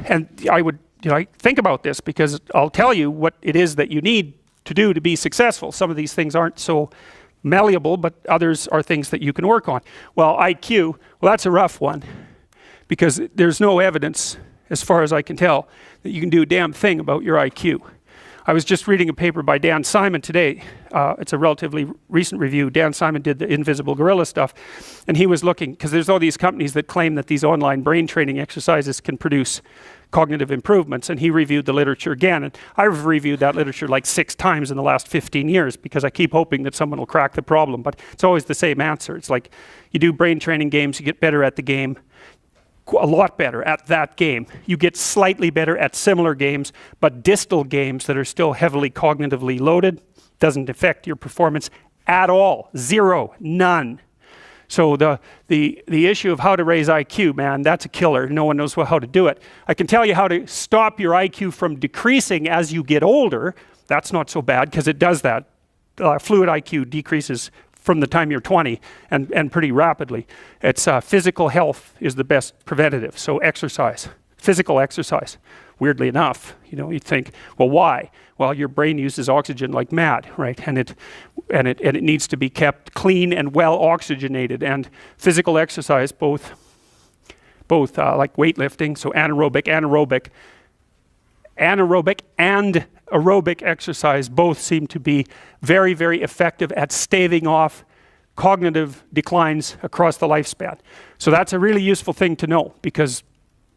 And I would think about this, because I'll tell you what it is that you need to do to be successful. Some of these things aren't so malleable, but others are things that you can work on. Well, IQ, well, that's a rough one, because there's no evidence, as far as I can tell, that you can do a damn thing about your IQ. I was just reading a paper by Dan Simon today. It's a relatively recent review. Dan Simon did the invisible gorilla stuff, and he was looking, because there's all these companies that claim that these online brain training exercises can produce cognitive improvements, and he reviewed the literature again, and I've reviewed that literature like 6 times in the last 15 years, because I keep hoping that someone will crack the problem, but it's always the same answer. It's like, you do brain training games, you get better at the game, a lot better at that game. You get slightly better at similar games, but distal games that are still heavily cognitively loaded doesn't affect your performance at all. Zero, none. So the issue of how to raise IQ, man, that's a killer. No one knows how to do it. I can tell you how to stop your IQ from decreasing as you get older. That's not so bad, because it does that. Fluid IQ decreases from the time you're 20 and pretty rapidly. It's physical health is the best preventative. So exercise, physical exercise. Weirdly enough, you think, well, why? Well, your brain uses oxygen like mad, right? And it needs to be kept clean and well oxygenated. And physical exercise, both like weightlifting, so anaerobic and aerobic exercise both seem to be very, very effective at staving off cognitive declines across the lifespan. So that's a really useful thing to know, because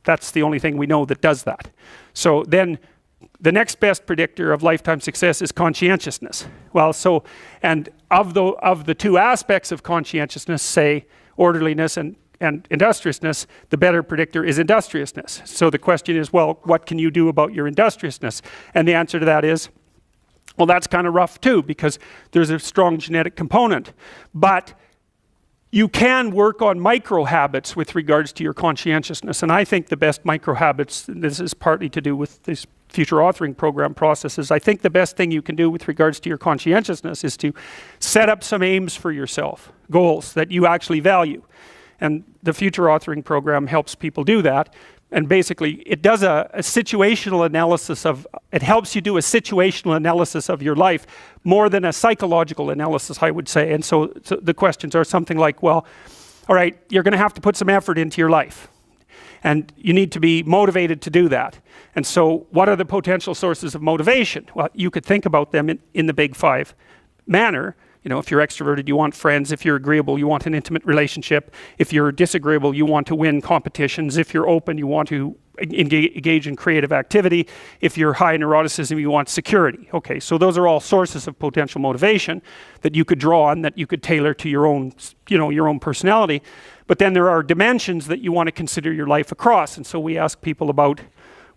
that's the only thing we know that does that. So then the next best predictor of lifetime success is conscientiousness. Well, so, and of the 2 aspects of conscientiousness, say orderliness and industriousness, the better predictor is industriousness. So the question is, well, what can you do about your industriousness? And the answer to that is, well, that's kind of rough too, because there's a strong genetic component. But you can work on micro habits with regards to your conscientiousness. And I think the best micro habits, this is partly to do with this future authoring program processes, I think the best thing you can do with regards to your conscientiousness is to set up some aims for yourself, goals that you actually value. And the future authoring program helps people do that. And basically, it does a situational analysis it helps you do a situational analysis of your life more than a psychological analysis, I would say. And so the questions are something like, well, all right, you're going to have to put some effort into your life. And you need to be motivated to do that. And so what are the potential sources of motivation? Well, you could think about them in the big 5 manner. If you're extroverted, you want friends. If you're agreeable, you want an intimate relationship. If you're disagreeable, you want to win competitions. If you're open, you want to engage in creative activity. If you're high neuroticism, you want security. Okay, so those are all sources of potential motivation that you could draw on, that you could tailor to your own, your own personality. But then there are dimensions that you want to consider your life across. And so we ask people about,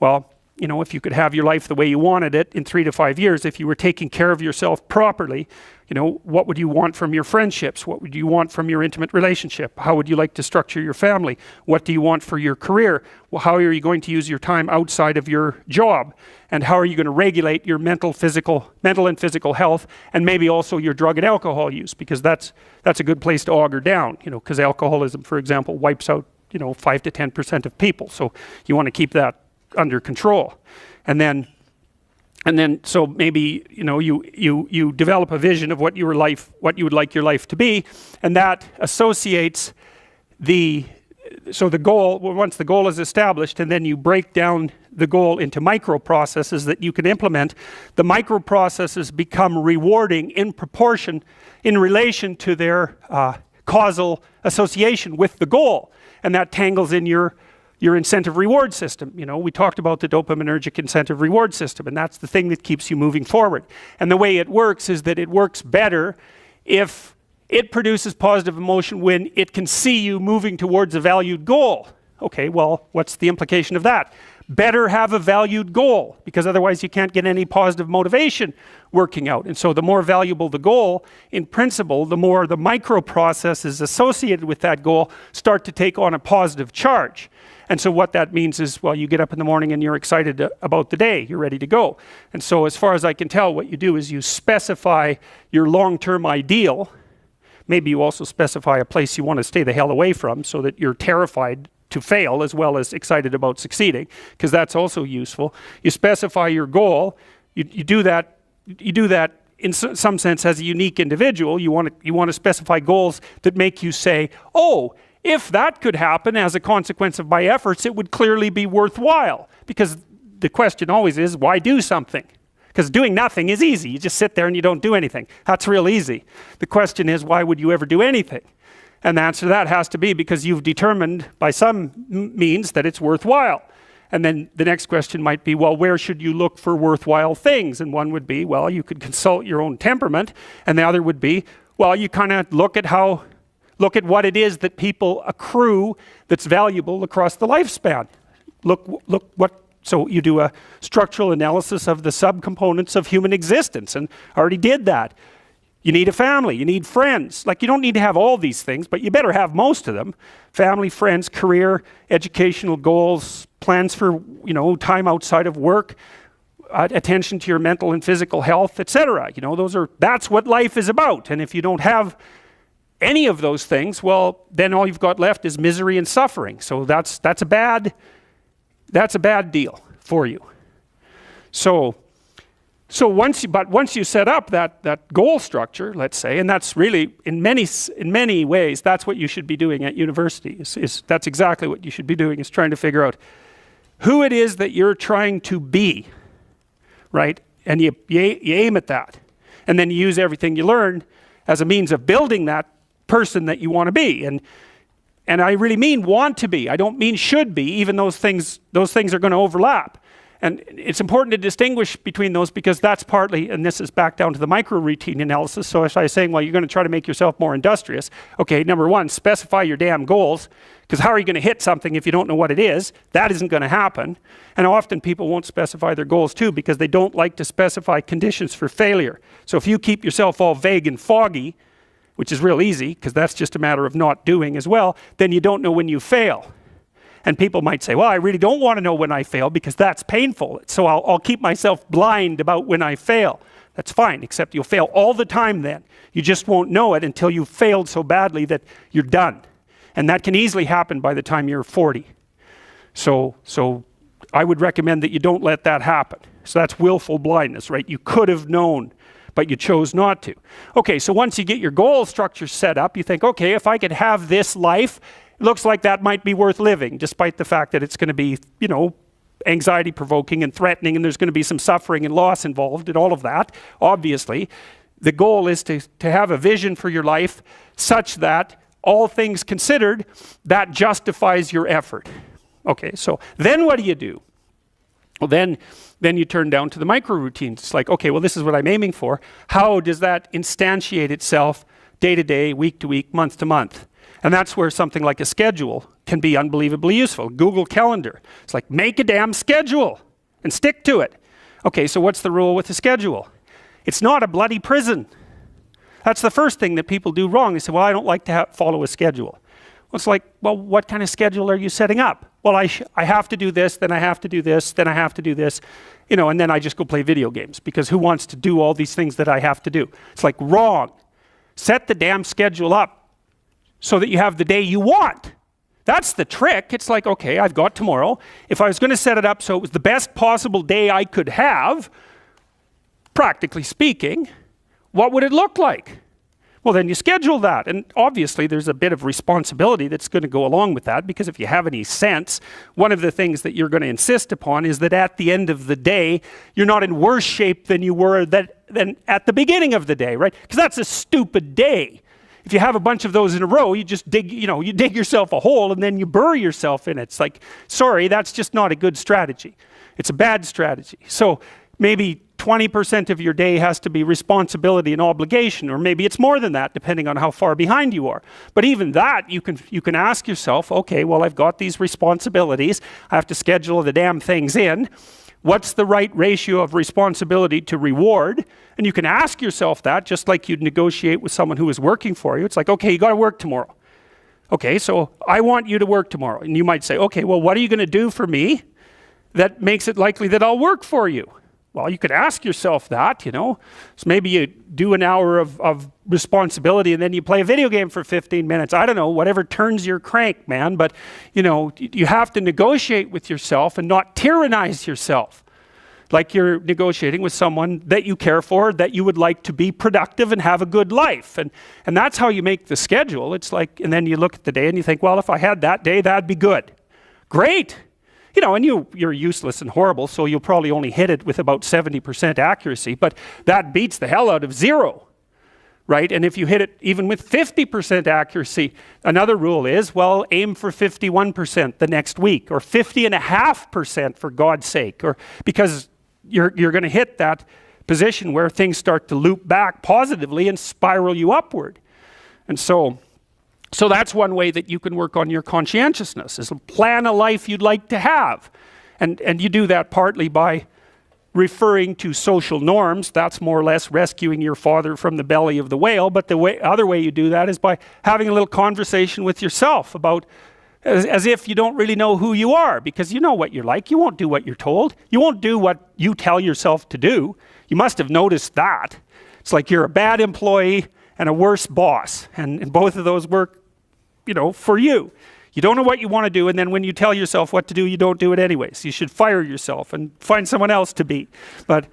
well, if you could have your life the way you wanted it in 3 to 5 years, if you were taking care of yourself properly, what would you want from your friendships? What would you want from your intimate relationship? How would you like to structure your family? What do you want for your career? Well, how are you going to use your time outside of your job? And how are you going to regulate your mental and physical health, and maybe also your drug and alcohol use? Because that's a good place to auger down, because alcoholism, for example, wipes out, 5 to 10% of people. So you want to keep that under control. And then so maybe you develop a vision of what you would like your life to be, and that associates the goal. Once the goal is established, and then you break down the goal into micro processes that you can implement, the micro processes become rewarding in proportion in relation to their causal association with the goal, and that tangles in your incentive reward system. We talked about the dopaminergic incentive reward system, and that's the thing that keeps you moving forward. And the way it works is that it works better if it produces positive emotion when it can see you moving towards a valued goal. Okay, well, what's the implication of that? Better have a valued goal, because otherwise you can't get any positive motivation working out. And so the more valuable the goal, in principle, the more the micro processes associated with that goal start to take on a positive charge. And so what that means is, well, you get up in the morning and you're excited about the day, you're ready to go. And so as far as I can tell, what you do is you specify your long-term ideal. Maybe you also specify a place you want to stay the hell away from, so that you're terrified to fail as well as excited about succeeding, because that's also useful. You specify your goal. You do that in some sense as a unique individual. You want to specify goals that make you say, oh, if that could happen as a consequence of my efforts, it would clearly be worthwhile. Because the question always is, why do something? Because doing nothing is easy. You just sit there and you don't do anything. That's real easy. The question is, why would you ever do anything? And the answer to that has to be because you've determined by some means that it's worthwhile. And then the next question might be, well, where should you look for worthwhile things? And one would be, well, you could consult your own temperament. And the other would be, well, you kind of look at what it is that people accrue that's valuable across the lifespan. So you do a structural analysis of the subcomponents of human existence, and I already did that. You need a family, you need friends. Like, you don't need to have all these things, but you better have most of them. Family, friends, career, educational goals, plans for, time outside of work, attention to your mental and physical health, etc. That's what life is about. And if you don't have any of those things, well, then all you've got left is misery and suffering. So that's a bad deal for you. So once you set up that goal structure, let's say, and that's really in many ways that's what you should be doing at university. That's exactly what you should be doing, is trying to figure out who it is that you're trying to be, right? And you aim at that, and then you use everything you learn as a means of building that person that you want to be. And I really mean want to be. I don't mean should be, even those things are going to overlap. And it's important to distinguish between those, because that's partly, and this is back down to the micro-routine analysis. So as I was saying, well, you're going to try to make yourself more industrious. Okay, number one, specify your damn goals, because how are you going to hit something if you don't know what it is? That isn't going to happen. And often people won't specify their goals too, because they don't like to specify conditions for failure. So if you keep yourself all vague and foggy, which is real easy, because that's just a matter of not doing as well, then you don't know when you fail. And people might say, well, I really don't want to know when I fail because that's painful. So I'll keep myself blind about when I fail. That's fine, except you'll fail all the time then. You just won't know it until you've failed so badly that you're done. And that can easily happen by the time you're 40. So I would recommend that you don't let that happen. So that's willful blindness, right? You could have known, but you chose not to. Okay, so once you get your goal structure set up, you think, okay, if I could have this life, it looks like that might be worth living, despite the fact that it's going to be, anxiety provoking and threatening, and there's going to be some suffering and loss involved and all of that. Obviously, the goal is to have a vision for your life such that, all things considered, that justifies your effort. Okay, so then what do? Well, then you turn down to the micro routines. It's like, okay, well, this is what I'm aiming for. How does that instantiate itself day to day, week to week, month to month? And that's where something like a schedule can be unbelievably useful. Google Calendar. It's like, make a damn schedule and stick to it. Okay, so what's the rule with a schedule? It's not a bloody prison. That's the first thing that people do wrong. They say, well, I don't like to follow a schedule. Well, it's like, well, what kind of schedule are you setting up? Well, I have to do this, then I have to do this, then I have to do this, and then I just go play video games, because who wants to do all these things that I have to do? It's like, wrong. Set the damn schedule up so that you have the day you want. That's the trick. It's like, okay, I've got tomorrow. If I was going to set it up so it was the best possible day I could have, practically speaking, what would it look like? Well, then you schedule that. And obviously there's a bit of responsibility that's going to go along with that, because if you have any sense, one of the things that you're going to insist upon is that at the end of the day, you're not in worse shape than you were than at the beginning of the day, right? Because that's a stupid day. If you have a bunch of those in a row, you just dig yourself a hole and then you bury yourself in it. It's like, sorry, that's just not a good strategy. It's a bad strategy. So maybe 20% of your day has to be responsibility and obligation, or maybe it's more than that, depending on how far behind you are. But even that, you can ask yourself, okay, well, I've got these responsibilities. I have to schedule the damn things in. What's the right ratio of responsibility to reward? And you can ask yourself that, just like you'd negotiate with someone who is working for you. It's like, okay, you got to work tomorrow. Okay, so I want you to work tomorrow. And you might say, okay, well, what are you going to do for me that makes it likely that I'll work for you? Well, you could ask yourself that, you know. So maybe you do an hour of responsibility and then you play a video game for 15 minutes. I don't know, whatever turns your crank, man. But, you know, you have to negotiate with yourself and not tyrannize yourself. Like you're negotiating with someone that you care for, that you would like to be productive and have a good life. And that's how you make the schedule. It's like, and then you look at the day and you think, well, if I had that day, that'd be good. Great. You know, and you're useless and horrible, so you'll probably only hit it with about 70% accuracy, but that beats the hell out of 0, right? And if you hit it even with 50% accuracy, another rule is, well, aim for 51% the next week, or 50.5% for God's sake, or because you're going to hit that position where things start to loop back positively and spiral you upward. And so that's one way that you can work on your conscientiousness, is plan a life you'd like to have. And you do that partly by referring to social norms. That's more or less rescuing your father from the belly of the whale. But the other way you do that is by having a little conversation with yourself about, as if you don't really know who you are, because you know what you're like. You won't do what you're told. You won't do what you tell yourself to do. You must have noticed that. It's like you're a bad employee and a worse boss. And both of those work, you know, for you. You don't know what you want to do, and then when you tell yourself what to do, you don't do it anyways. You should fire yourself and find someone else to be. But